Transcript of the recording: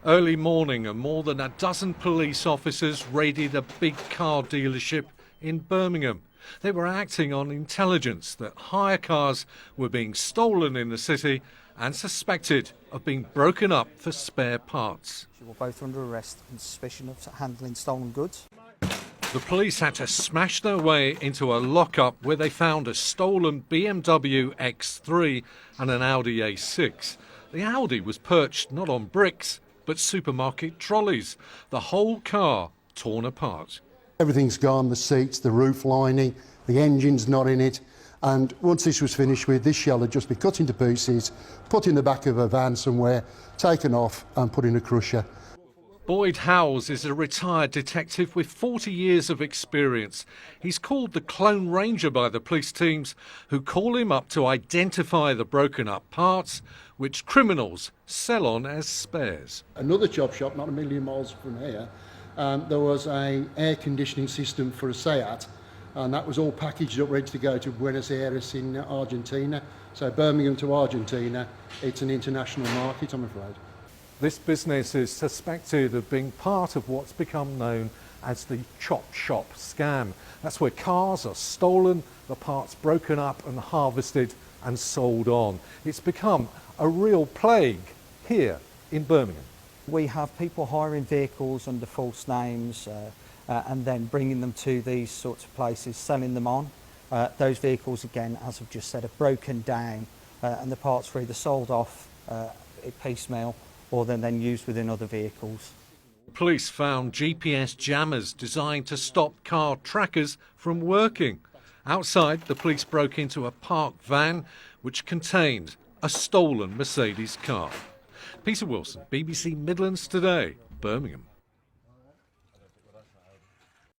Early morning and more than a dozen police officers raided a big car dealership in Birmingham. They were acting on intelligence that hire cars were being stolen in the city and suspected of being broken up for spare parts. They were both under arrest on suspicion of handling stolen goods. The police had to smash their way into a lockup where they found a stolen BMW M3 and an Audi A6. The Audi was perched not on bricks, but supermarket trolleys. The whole car torn apart. Everything's gone, the seats, the roof lining, the engine's not in it. And once this was finished with, this shell had just been cut into pieces, put in the back of a van somewhere, taken off and put in a crusher. Boyd Howells is a retired detective with 40 years of experience. He's called the Clone Ranger by the police teams, who call him up to identify the broken up parts which criminals sell on as spares. Another chop shop, not a million miles from here, there was an air conditioning system for a Seat, and that was all packaged up ready to go to Buenos Aires in Argentina. So Birmingham to Argentina, it's an international market, I'm afraid. This business is suspected of being part of what's become known as the chop shop scam. That's where cars are stolen, the parts broken up and harvested and sold on. It's become a real plague here in Birmingham. We have people hiring vehicles under false names and then bringing them to these sorts of places, selling them on. Those vehicles, again, as I've just said, are broken down and the parts are either sold off piecemeal or then used within other vehicles. Police found GPS jammers designed to stop car trackers from working. Outside, the police broke into a parked van which contained a stolen Mercedes car. Peter Wilson, BBC Midlands Today, Birmingham.